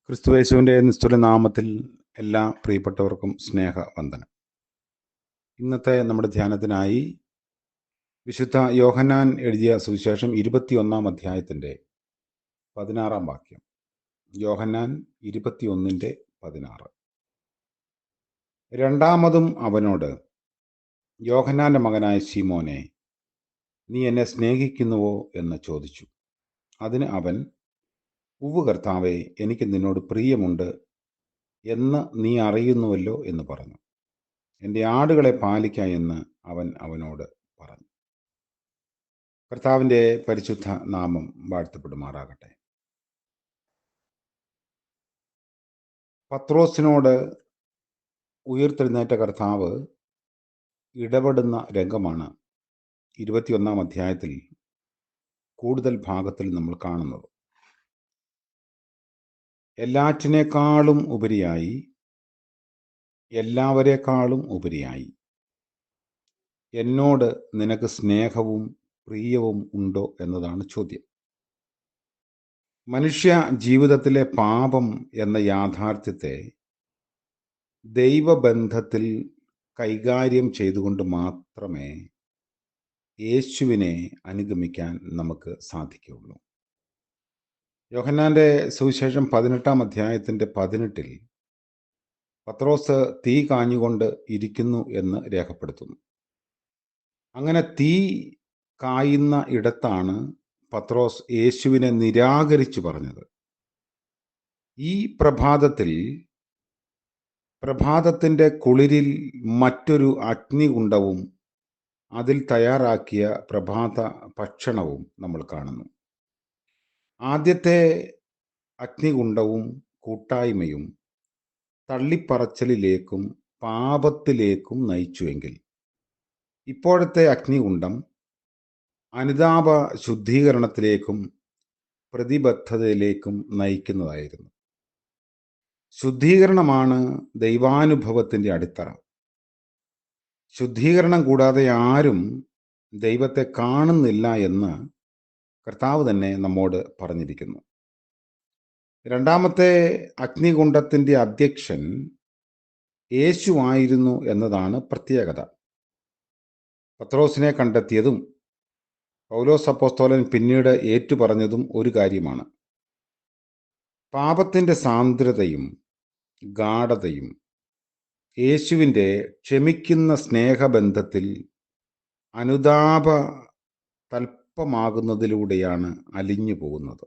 ക്രിസ്തുയേശുവിൻ്റെ നിസ്തുല നാമത്തിൽ എല്ലാ പ്രിയപ്പെട്ടവർക്കും സ്നേഹവന്ദനം. ഇന്നത്തെ നമ്മുടെ ധ്യാനത്തിനായി വിശുദ്ധ യോഹന്നാൻ എഴുതിയ സുവിശേഷം 21 അധ്യായത്തിൻ്റെ 16 വാക്യം. യോഹന്നാൻ 21:16. രണ്ടാമതും അവനോട്, യോഹന്നാന്റെ മകനായ ശീമോനെ, നീ എന്നെ സ്നേഹിക്കുന്നുവോ എന്ന് ചോദിച്ചു. അതിന് അവൻ, ഉവ്വ് കർത്താവേ, എനിക്ക് നിന്നോട് പ്രിയമുണ്ട് എന്ന് നീ അറിയുന്നുവല്ലോ എന്ന് പറഞ്ഞു. എൻ്റെ ആടുകളെ പാലിക്ക എന്ന് അവൻ അവനോട് പറഞ്ഞു. കർത്താവിൻ്റെ പരിശുദ്ധ നാമം വാഴ്ത്തപ്പെടുമാറാകട്ടെ. പത്രോസിനോട് ഉയർത്തെഴുന്നേറ്റ കർത്താവ് ഇടപെടുന്ന രംഗമാണ് 21 അധ്യായത്തിൽ കൂടുതൽ ഭാഗത്തിൽ നമ്മൾ കാണുന്നത്. എല്ലാറ്റിനേക്കാളും ഉപരിയായി, എല്ലാവരെക്കാളും ഉപരിയായി എന്നോട് നിനക്ക് സ്നേഹവും പ്രിയവും ഉണ്ടോ എന്നതാണ് ചോദ്യം. മനുഷ്യ ജീവിതത്തിലെ പാപം എന്ന യാഥാർത്ഥ്യത്തെ ദൈവബന്ധത്തിൽ കൈകാര്യം ചെയ്തുകൊണ്ട് മാത്രമേ യേശുവിനെ അനുഗമിക്കാൻ നമുക്ക് സാധിക്കുകയുള്ളൂ. യോഹന്നാന്റെ സുവിശേഷം 18 അധ്യായത്തിൻ്റെ 18 പത്രോസ് തീ കാഞ്ഞുകൊണ്ട് ഇരിക്കുന്നു എന്ന് രേഖപ്പെടുത്തുന്നു. അങ്ങനെ തീ കായുന്ന ഇടത്താണ് പത്രോസ് യേശുവിനെ നിരാകരിച്ചു പറഞ്ഞത്. ഈ പ്രഭാതത്തിൻ്റെ കുളിരിൽ മറ്റൊരു അഗ്നികുണ്ഡവും അതിൽ തയ്യാറാക്കിയ പ്രഭാത ഭക്ഷണവും നമ്മൾ കാണുന്നു. ആദ്യത്തെ അഗ്നികുണ്ഡവും കൂട്ടായ്മയും തള്ളിപ്പറച്ചിലേക്കും പാപത്തിലേക്കും നയിച്ചുവെങ്കിൽ, ഇപ്പോഴത്തെ അഗ്നികുണ്ഡം അനുതാപ ശുദ്ധീകരണത്തിലേക്കും പ്രതിബദ്ധതയിലേക്കും നയിക്കുന്നതായിരുന്നു. ശുദ്ധീകരണമാണ് ദൈവാനുഭവത്തിൻ്റെ അടിത്തറ. ശുദ്ധീകരണം കൂടാതെ ആരും ദൈവത്തെ കാണുന്നില്ല എന്ന് കർത്താവ് തന്നെ നമ്മോട് പറഞ്ഞിരിക്കുന്നു. രണ്ടാമത്തെ അഗ്നികുണ്ഡത്തിൻ്റെ അധ്യക്ഷൻ യേശുവായിരുന്നു എന്നതാണ് പ്രത്യേകത. പത്രോസിനെ കണ്ടെത്തിയതും പൗലോസ് അപ്പോസ്തലൻ പിന്നീട് ഏറ്റുപറഞ്ഞതും ഒരു കാര്യമാണ്. പാപത്തിൻ്റെ സാന്ദ്രതയും ഗാഢതയും യേശുവിൻ്റെ ക്ഷമിക്കുന്ന സ്നേഹബന്ധത്തിൽ അനുതാപ തൽപ്പമാകുന്നതിലൂടെയാണ് അലിഞ്ഞു പോകുന്നത്.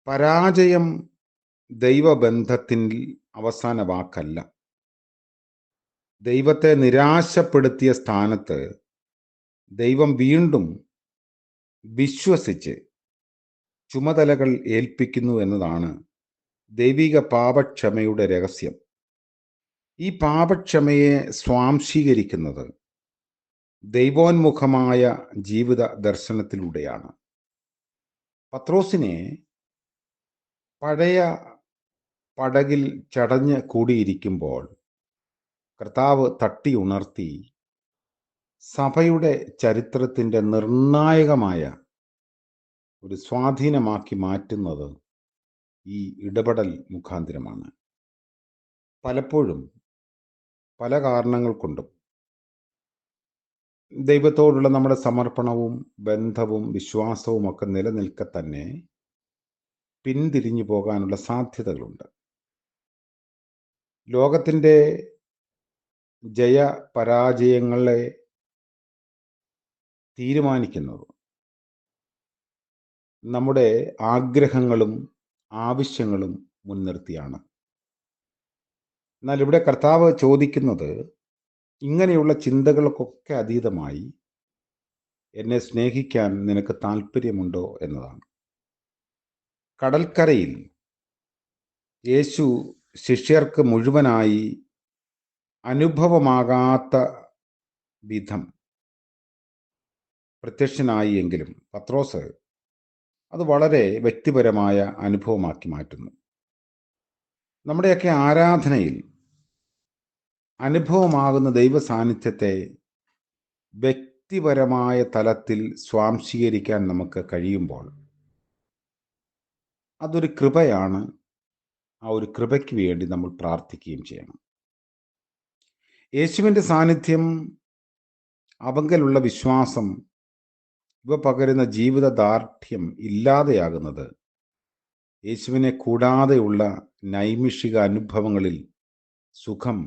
പരാജയം ദൈവബന്ധത്തിൽ അവസാന വാക്കല്ല. ദൈവത്തെ നിരാശപ്പെടുത്തിയ സ്ഥാനത്ത് ദൈവം വീണ്ടും വിശ്വസിച്ച് ചുമതലകൾ ഏൽപ്പിക്കുന്നു എന്നതാണ് ദൈവിക പാപക്ഷമയുടെ രഹസ്യം. ഈ പാപക്ഷമയെ സ്വാംശീകരിക്കുന്നത് ദൈവോന്മുഖമായ ജീവിത ദർശനത്തിലൂടെയാണ്. പത്രോസിനെ പഴയ പടകിൽ ചടഞ്ഞ് കൂടിയിരിക്കുമ്പോൾ കർത്താവ് തട്ടി ഉണർത്തി സഭയുടെ ചരിത്രത്തിൻ്റെ നിർണായകമായ ഒരു സ്വാധീനമാക്കി മാറ്റുന്നത് ഈ ഇടപെടൽ മുഖാന്തരമാണ്. പലപ്പോഴും പല കാരണങ്ങൾ കൊണ്ടും ദൈവത്തോടുള്ള നമ്മുടെ സമർപ്പണവും ബന്ധവും വിശ്വാസവും ഒക്കെ നിലനിൽക്കെ തന്നെ പിന്തിരിഞ്ഞു പോകാനുള്ള സാധ്യതകളുണ്ട്. ലോകത്തിൻ്റെ ജയപരാജയങ്ങളെ തീരുമാനിക്കുന്നത് നമ്മുടെ ആഗ്രഹങ്ങളും ആവശ്യങ്ങളും മുൻനിർത്തിയാണ്. എന്നാൽ ഇവിടെ കർത്താവ് ചോദിക്കുന്നത്, ഇങ്ങനെയുള്ള ചിന്തകൾക്കൊക്കെ അതീതമായി എന്നെ സ്നേഹിക്കാൻ നിനക്ക് താല്പര്യമുണ്ടോ എന്നതാണ്. കടൽക്കരയിൽ യേശു ശിഷ്യർക്ക് മുഴുവനായി അനുഭവമാകാത്ത വിധം പ്രത്യക്ഷനായി എങ്കിലും പത്രോസ് അത് വളരെ വ്യക്തിപരമായ അനുഭവമാക്കി മാറ്റുന്നു. നമ്മുടെയൊക്കെ ആരാധനയിൽ അനുഭവമാകുന്ന ദൈവ സാന്നിധ്യത്തെ വ്യക്തിപരമായ തലത്തിൽ സ്വാംശീകരിക്കാൻ നമുക്ക് കഴിയുമ്പോൾ അതൊരു കൃപയാണ്. ആ ഒരു കൃപയ്ക്ക് വേണ്ടി നമ്മൾ പ്രാർത്ഥിക്കുകയും ചെയ്യണം. യേശുവിൻ്റെ സാന്നിധ്യം, അവങ്കലുള്ള വിശ്വാസം, ഇവ പകരുന്ന ജീവിതദാർഢ്യം ഇല്ലാതെയാകുന്നത് യേശുവിനെ കൂടാതെയുള്ള നൈമിഷിക അനുഭവങ്ങളിൽ സുഖം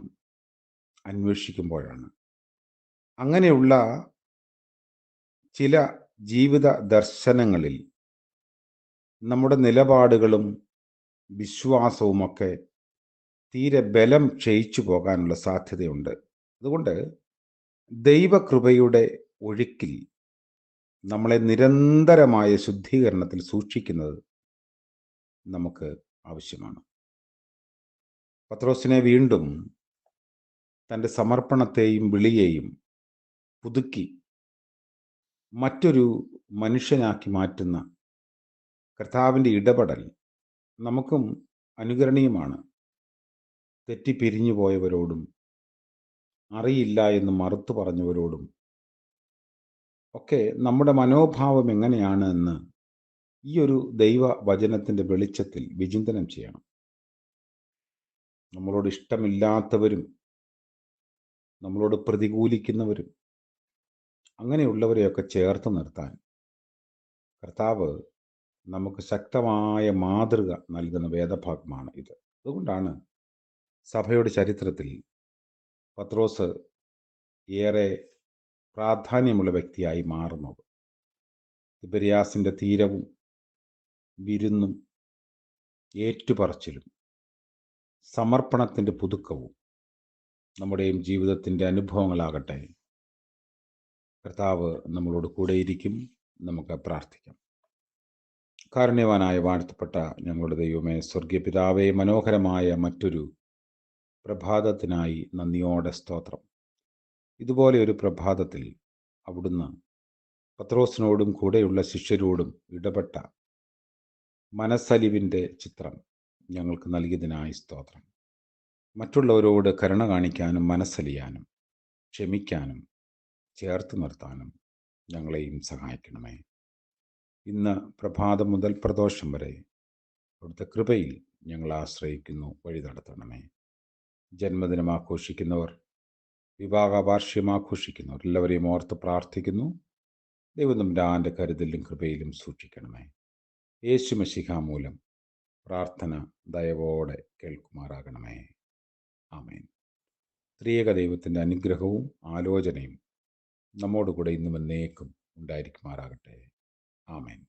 അന്വേഷിക്കുമ്പോഴാണ്. അങ്ങനെയുള്ള ചില ജീവിത ദർശനങ്ങളിൽ നമ്മുടെ നിലപാടുകളും വിശ്വാസവുമൊക്കെ തീരെ ബലം ക്ഷയിച്ചു പോകാനുള്ള സാധ്യതയുണ്ട്. അതുകൊണ്ട് ദൈവകൃപയുടെ ഒഴുക്കിൽ നമ്മളെ നിരന്തരമായ ശുദ്ധീകരണത്തിൽ സൂക്ഷിക്കുന്നത് നമുക്ക് ആവശ്യമാണ്. പത്രോസിനെ വീണ്ടും തൻ്റെ സമർപ്പണത്തെയും വിളിയെയും പുതുക്കി മറ്റൊരു മനുഷ്യനാക്കി മാറ്റുന്ന കർത്താവിൻ്റെ ഇടപെടൽ നമുക്കും അനുകരണീയമാണ്. തെറ്റിപ്പിരിഞ്ഞു പോയവരോടും അറിയില്ല എന്ന് മറുത്തു പറഞ്ഞവരോടും ഒക്കെ നമ്മുടെ മനോഭാവം എങ്ങനെയാണ് എന്ന് ഈ ഒരു ദൈവവചനത്തിൻ്റെ വെളിച്ചത്തിൽ വിചിന്തനം ചെയ്യണം. നമ്മളോട് ഇഷ്ടമില്ലാത്തവരും നമ്മളോട് പ്രതികൂലിക്കുന്നവരും അങ്ങനെയുള്ളവരെയൊക്കെ ചേർത്ത് നിർത്താൻ കർത്താവ് നമുക്ക് ശക്തമായ മാതൃക നൽകുന്ന വേദഭാഗമാണ് ഇത്. അതുകൊണ്ടാണ് സഭയുടെ ചരിത്രത്തിൽ പത്രോസ് ഏറെ പ്രാധാന്യമുള്ള വ്യക്തിയായി മാറുന്നത്. തിബരിയാസിൻ്റെ തീരവും വിരുന്നും ഏറ്റുപറച്ചിലും സമർപ്പണത്തിൻ്റെ പുതുക്കവും നമ്മുടെയും ജീവിതത്തിൻ്റെ അനുഭവങ്ങളാകട്ടെ. കർത്താവ് നമ്മളോട് കൂടെയിരിക്കും. നമുക്ക് പ്രാർത്ഥിക്കാം. കാരുണ്യവാനായ വാഴ്ത്തപ്പെട്ട ഞങ്ങളുടെ ദൈവമേ, സ്വർഗീയ പിതാവേ, മനോഹരമായ മറ്റൊരു പ്രഭാതത്തിനായി നന്ദിയോടെ സ്തോത്രം. ഇതുപോലെ ഒരു പ്രഭാതത്തിൽ അവിടുന്ന് പത്രോസിനോടും കൂടെയുള്ള ശിഷ്യരോടും ഇടപെട്ട മനസ്സലിവിൻ്റെ ചിത്രം ഞങ്ങൾക്ക് നൽകിയതിനായി സ്തോത്രം. മറ്റുള്ളവരോട് കരുണ കാണിക്കാനും മനസ്സലിയാനും ക്ഷമിക്കാനും ചേർത്ത് നിർത്താനും ഞങ്ങളെയും സഹായിക്കണമേ. ഇന്ന് പ്രഭാതം മുതൽ പ്രദോഷം വരെ അവിടുത്തെ കൃപയിൽ ഞങ്ങൾ ആശ്രയിക്കുന്നു. വഴി നടത്തണമേ. ജന്മദിനം ആഘോഷിക്കുന്നവർ, വിവാഹ വാർഷികം ആഘോഷിക്കുന്നവർ എല്ലാവരെയും ഓർത്ത് പ്രാർത്ഥിക്കുന്നു. ദൈവം തമ്പുരാന്റെ കരുതലിലും കൃപയിലും സൂക്ഷിക്കണമേ. യേശു മശിഹ മൂലം പ്രാർത്ഥന ദയവോടെ കേൾക്കുമാറാകണമേ. ആമേൻ. ത്രിയേക ദൈവത്തിൻ്റെ അനുഗ്രഹവും ആലോചനയും നമ്മോടുകൂടെ ഇന്നും എന്നേക്കും ഉണ്ടായിരിക്കുമാറാകട്ടെ. ആമേൻ.